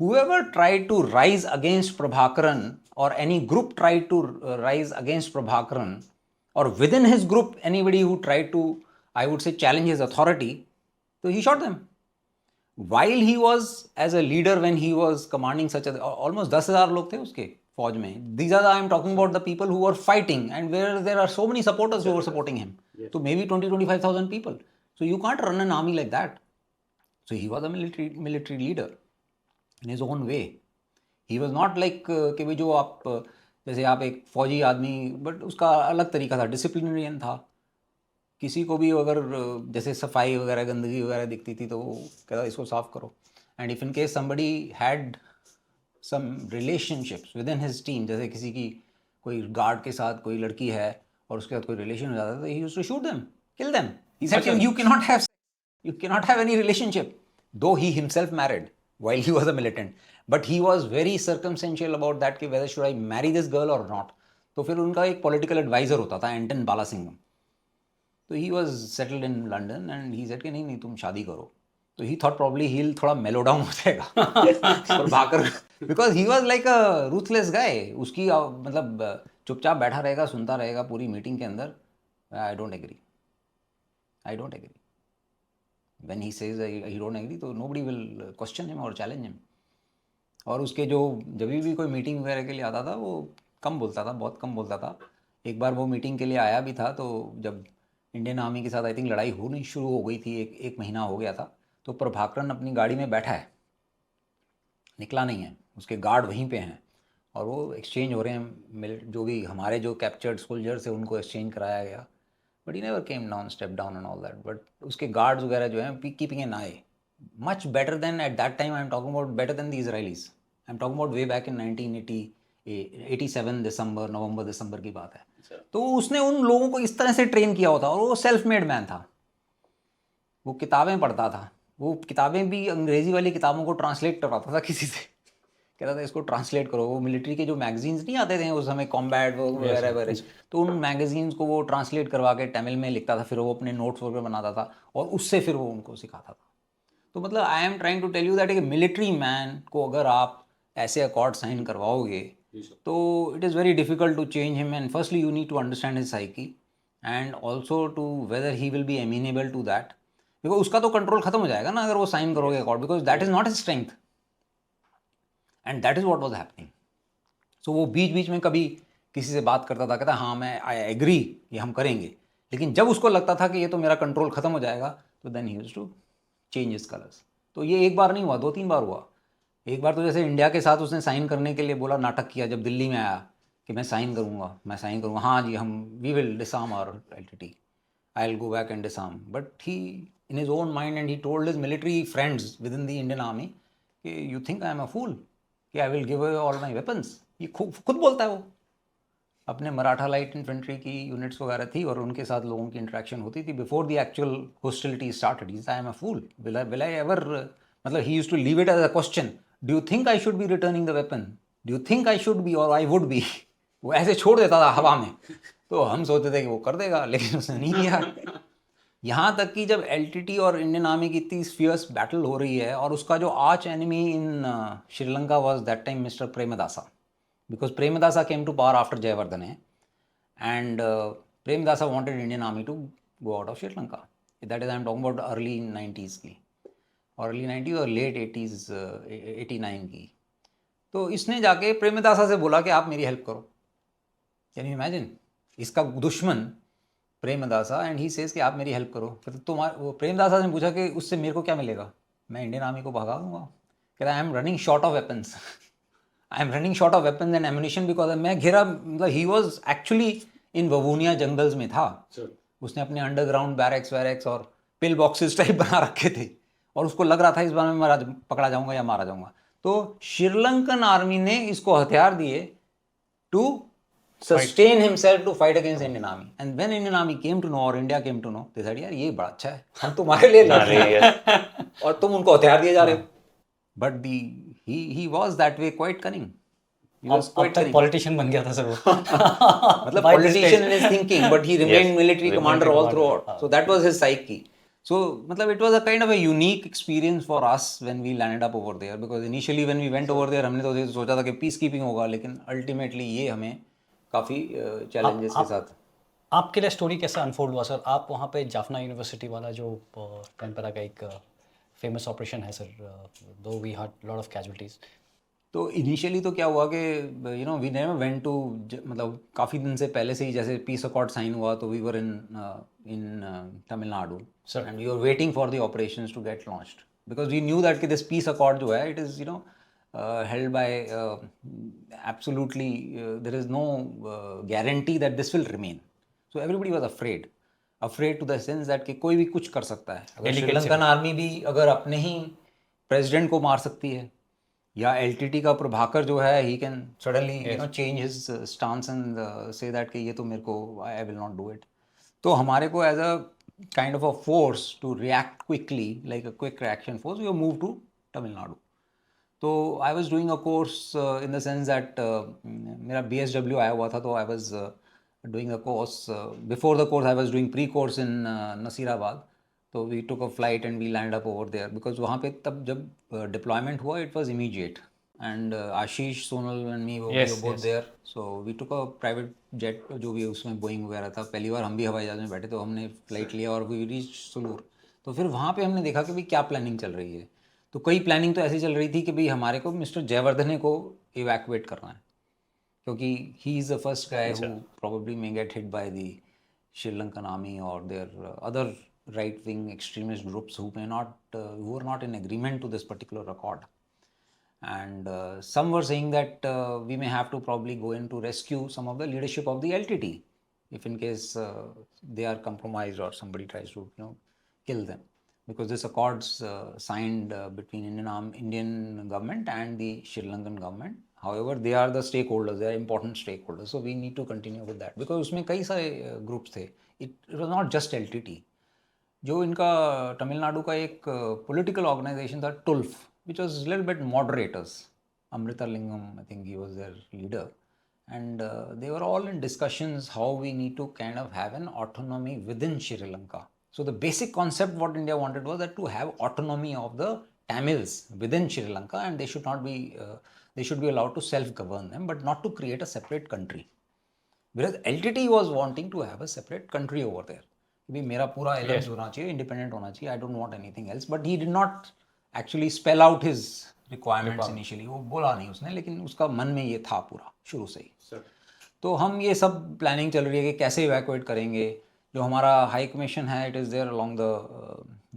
whoever tried to rise against Prabhakaran, or any group tried to rise against Prabhakaran, or within his group anybody who tried to, I would say, challenge his authority, so he shot them. While he was as a leader, when he was commanding such a, almost 10,000 लोग थे उसके फौज में. These are, I am talking about the people who were fighting, and where there are so many supporters who were supporting him. So maybe 20-25,000 people. So you can't run an army like that. So he was a military leader in his own way. He was not like कि भाई जो आप जैसे आप एक फौजी आदमी, but उसका अलग तरीका था, डिसिप्लिनरियन था. किसी को भी अगर जैसे सफाई वगैरह गंदगी वगैरह दिखती थी तो वो कहता इसको साफ करो. And if in case somebody had some relationships within his team, जैसे किसी की कोई गार्ड के साथ कोई लड़की है और उसके साथ कोई रिलेशन हो जाता था, तो he used to shoot them, kill them. He said you cannot have any relationship, though he himself married while he was a militant, but he was very circumstantial about that कि whether should I marry this girl or not. तो फिर उनका एक political adviser होता था, एंटन बालासिंगम. तो he was settled in London and he said कि नहीं तुम शादी करो. तो ही थॉट प्रॉब्ली ही थोड़ा मेलो डाउन हो जाएगा और भाकर, because he was like a ruthless guy. उसकी मतलब चुपचाप बैठा रहेगा, सुनता रहेगा पूरी मीटिंग के अंदर. I don't agree. When he says he don't agree, तो nobody will question him or challenge him. और उसके जो जब भी कोई मीटिंग वगैरह के लिए आता था वो कम बोलता था, बहुत कम बोलता था. एक बार वो मीटिंग के लिए आया भी था, तो जब इंडियन आर्मी के साथ आई थिंक लड़ाई होनी शुरू हो गई थी, एक महीना हो गया था, तो प्रभाकरन अपनी गाड़ी में बैठा है, निकला नहीं है. उसके गार्ड वहीं पे हैं और वो एक्सचेंज हो रहे हैं, जो भी हमारे जो कैप्चर्ड सोल्जर्स है उनको एक्सचेंज कराया गया. But he never came down, stepped down and all that. But उसके guards वगैरह जो हैं keeping an eye, much better than at that time. I'm talking about better than the Israelis. I'm talking about way back in 1987 नवंबर दिसंबर की बात है. तो उसने उन लोगों को इस तरह से ट्रेन किया होता, और वो सेल्फ मेड मैन था. वो किताबें पढ़ता था, वो किताबें भी अंग्रेजी वाली किताबों को ट्रांसलेट करवाता था किसी से, कहता था इसको ट्रांसलेट करो. वो मिलिट्री के जो मैगजीन्स नहीं आते थे उस समय, कॉम्बैट वगैरह वगैरह, तो उन मैगजीन्स को वो ट्रांसलेट करवा के तमिल में लिखता था, फिर वो अपने नोट्स वगैरह बनाता था और उससे फिर वो उनको सिखाता था. तो मतलब I am trying to tell you that एक मिलिट्री मैन को अगर आप ऐसे अकॉर्ड साइन करवाओगे तो it is very difficult to change him. And firstly you need to understand his psyche and also to whether he will be amenable to that, because उसका तो control खत्म हो जाएगा ना अगर वो साइन करोगे accord, because that is not his strength. And that is what was happening. So वो बीच बीच में कभी किसी से बात करता था, कहता हाँ मैं आई एग्री ये हम करेंगे, लेकिन जब उसको लगता था कि ये तो मेरा कंट्रोल ख़त्म हो जाएगा, तो then he used to change his colours. तो ये एक बार नहीं हुआ, 2-3 बार हुआ. एक बार तो जैसे इंडिया के साथ उसने साइन करने के लिए बोला, नाटक किया जब दिल्ली में आया कि मैं साइन करूँगा, हाँ जी हम we will disarm our LTT, I will go back and disarm. But he in his own mind and he told his military friends within the Indian army कि you think I am a fool कि I will give away all my weapons. ये खुद बोलता है. वो अपने Maratha light infantry की units वगैरह थी और उनके साथ लोगों की इंटरेक्शन होती थी before the actual hostility started. He said I am a fool, will I ever, मतलब he used to leave it as a question, do you think I should be returning the weapon, do you think I should be और I would be. वो ऐसे छोड़ देता था हवा में. तो हम सोचते थे कि वो कर देगा, लेकिन उसने नहीं किया. यहाँ तक कि जब एलटीटी और इंडियन आर्मी की इतनी फियर्स बैटल हो रही है, और उसका जो arch enemy in Sri Lanka was that time mister Premadasa, because Premadasa came to power after Jayawardene, and Premadasa wanted Indian army to go out of Sri Lanka. That is, I am talking about early 90s की, early 90s और late 80s 89 की. तो इसने जाके प्रेमदासा से बोला कि आप मेरी हेल्प करो. कैन यू इमेजिन, इसका दुश्मन प्रेमदासा, एंड ही सेज कि आप मेरी हेल्प करो. फिर वो प्रेमदासा ने पूछा कि उससे मेरे को क्या मिलेगा, मैं इंडियन आर्मी को भगा दूंगा. कहता I am running short of weapons, I am running short of weapons and ammunition, because मैं घिरा, मतलब he was actually in Vavuniya jungles में था. उसने अपने अंडरग्राउंड बैरक्स और पिल बॉक्सेस टाइप बना रखे थे, और उसको लग रहा था इस बार में पकड़ा जाऊंगा या मारा जाऊंगा. तो श्रीलंकन आर्मी ने इसको हथियार दिए to sustain himself to fight against Indian army. And when Indian army came to know, or India came to know, they said यार ये बड़ा अच्छा है, हम तुम्हारे लिए लड़ रहे हैं और तुम उनको हथियार दिए जा रहे हो. But he was that way quite cunning. He was quite cunning. Politician बन गया था सर वो. मतलब politician in his thinking, but he remained military commander all throughout. So that was his psyche. So मतलब it was a kind of a unique experience for us when we landed up over there, because initially when we went over there हमने तो ये सोचा था कि peace keeping होगा, लेकिन ultimately ये हमें काफ़ी चैलेंजेस के साथ। आपके लिए स्टोरी कैसा अनफोल्ड हुआ सर? आप वहाँ पे जाफना यूनिवर्सिटी वाला जो टेम्परा का एक फेमस ऑपरेशन है sir, though we had lot of casualties. तो इनिशियली तो क्या हुआ कि वी नेवर वेंट टू, मतलब काफ़ी दिन से पहले से ही जैसे पीस अकॉर्ड साइन हुआ तो we were in Tamil Nadu and we were waiting for the operations to get launched, because we knew that कि दिस पीस अकॉर्ड जो है it is held by absolutely there is no guarantee that this will remain. So everybody was afraid to the sense that कि कोई भी कुछ कर सकता है। अगर श्रीलंकन आर्मी भी अगर अपने ही प्रेसिडेंट को मार सकती है, या एलटीटी का प्रभाकर जो है he can suddenly change his stance and say that कि ये तो मेरे को I will not do it. तो हमारे को as a kind of a force to react quickly, like a quick reaction force, we move to Tamil Nadu. तो I was doing a course in the sense that मेरा BSW आया हुआ था, तो I was doing a course. Before the course I was doing pre course in Nasirabad. तो we took a flight and we land up over there, because वहाँ पे तब जब डिप्लॉयमेंट हुआ it was immediate, and Ashish Sonal and me वो both there. So we took a private jet, जो भी उसमें बोइंग वगैरह था। पहली बार हम भी हवाई जहाज़ में बैठे, तो हमने फ्लाइट लिया और वी रीच सुलूर। तो फिर वहाँ पे हमने देखा कि भाई क्या प्लानिंग चल रही है। तो कई प्लानिंग तो ऐसी चल रही थी कि भाई हमारे को मिस्टर जयवर्धने को इवैक्यूएट करना है, क्योंकि he is the first guy who probably may get hit by the Sri Lankan army और there other right wing extremist groups who who are not in agreement to this particular accord. And some were saying that we may have to probably go in to rescue some of the leadership of the LTT if in case they are compromised or somebody tries to kill them, because this accords signed between Indian government and the Sri Lankan government. However, they are the stakeholders, they are important stakeholders, so we need to continue with that, because उसमें कई सारे groups थे. It was not just LTT. जो इनका तमिलनाडु का एक political organisation था TULF, which was little bit moderators, Amirthalingam I think he was there leader, and they were all in discussions how we need to kind of have an autonomy within Sri Lanka. So the basic concept what India wanted was that to have autonomy of the Tamils within Sri Lanka, and they should not be they should be allowed to self-govern them, but not to create a separate country. Whereas LTT was wanting to have a separate country over there. भी मेरा पूरा aliens होना चाहिए, independent होना चाहिए, I don't want anything else, but he did not actually spell out his requirements initially, वो बोला नहीं उसने, लेकिन उसका मन में ये था पूरा शुरू से ही। तो हम ये सब प्लानिंग चल रही है कि कैसे इवैक्यूएट करेंगे। जो हमारा हाई कमीशन है it is there along the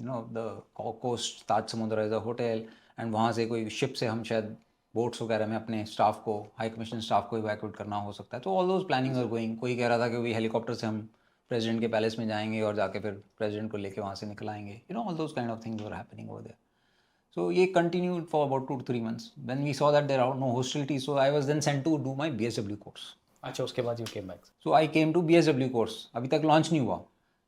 the coast, Taj Samudra is a hotel, and वहाँ से कोई शिप से हम शायद बोट्स वगैरह में अपने स्टाफ को, हाई कमीशन स्टाफ को इवैक्यूएट करना हो सकता है। तो all those planning are going. कोई कह रहा था कि वही हेलीकॉप्टर से हम प्रेसिडेंट के पैलेस में जाएंगे और जाके फिर प्रेसिडेंट को लेके वहाँ से निकल आएंगे, all those kind of things were happening over there. So ये continued for about 2 to 3 months. When we saw that there are no hostilities, so I was then sent to do my BSW course. अच्छा, उसके बाद you came back. So I came to BSW course. अभी तक launch नहीं हुआ।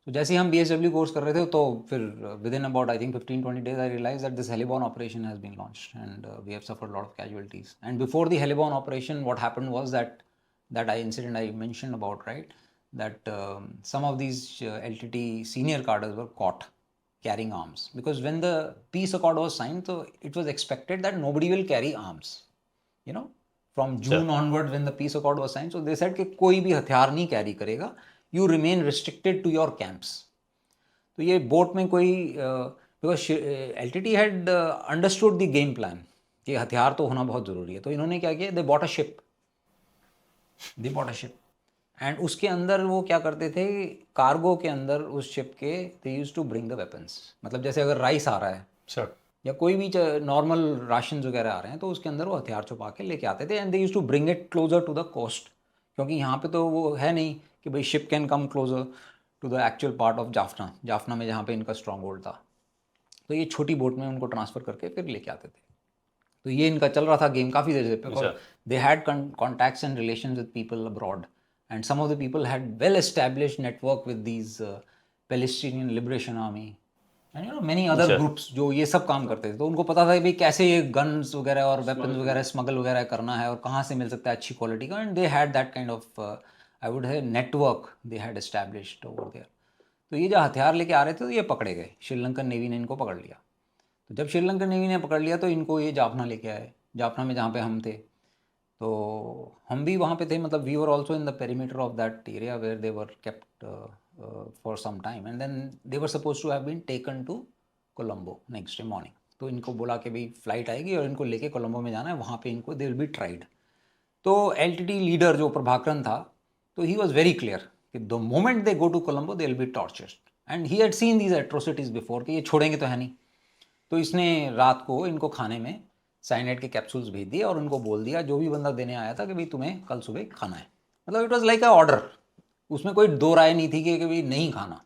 तो जैसे ही हम BSW कोर्स कर रहे थे, तो फिर within about I think 15-20 days I realized that this Heliborne operation has been launched, and we have suffered a lot of casualties. And before the Heliborne operation, what happened was that incident I mentioned about, right? That some of these LTT senior cadres were caught carrying arms, because when the peace accord was signed, so it was expected that nobody will carry arms, from June onward when the peace accord was signed. So they said कि कोई भी हथियार नहीं carry करेगा, you remain restricted to your camps. तो ये boat में कोई because LTT had understood the game plan कि हथियार तो होना बहुत ज़रूरी है, तो इन्होंने क्या किया, they bought a ship and उसके अंदर वो क्या करते थे, कार्गो के अंदर उस शिप के they used to bring the weapons. मतलब जैसे अगर राइस आ रहा है सर, या कोई भी नॉर्मल राशन वगैरह आ रहे हैं, तो उसके अंदर वो हथियार छुपा के लेके आते थे, and they used to bring it closer to the coast, क्योंकि यहाँ पे तो वो है नहीं कि भाई ship can come closer to the actual part of Jaffna में जहाँ पे इनका स्ट्रॉन्ग होल्ड था। तो ये छोटी बोट में उनको ट्रांसफ़र करके फिर लेके आते थे। तो ये इनका चल रहा था गेम काफ़ी देर से। They had contacts and relations with people abroad, and some of the people had well established network with these Palestinian Liberation Army and many other groups जो ये सब काम करते थे। तो उनको पता था कि भाई कैसे ये गन्स वगैरह और वेपन्स वगैरह स्मगल वगैरह करना है और कहाँ से मिल सकता है अच्छी क्वालिटी का, and they had that kind of I would say network they had established over there. तो ये जो हथियार लेके आ रहे थे तो ये पकड़े गए, श्रीलंकन नेवी ने इनको पकड़ लिया। तो जब श्रीलंकन नेवी ने पकड़ लिया तो इनको ये जाफना लेके आए, जाफना में जहाँ पे हम थे। तो हम भी वहाँ पे थे, मतलब we were also in the perimeter of that area where they were kept for some time, and then they were suppose to have been taken to Colombo next day morning. तो इनको बोला कि भाई फ्लाइट आएगी और इनको लेके कोलंबो में जाना है, वहाँ पे इनको दे विल बी ट्राइड। तो एलटीटी लीडर जो प्रभाकरन था, तो ही वॉज वेरी क्लियर कि the moment they go to Colombo they will be tortured, and he had seen these atrocities before कि ये छोड़ेंगे तो है नहीं। तो इसने रात को इनको खाने में साइनाइड के कैप्सूल्स भेज दिए और उनको बोल दिया, जो भी बंदा देने आया था, कि भाई तुम्हें कल सुबह खाना है। मतलब it was like a order, उसमें कोई दो राय नहीं थी कि भाई नहीं खाना।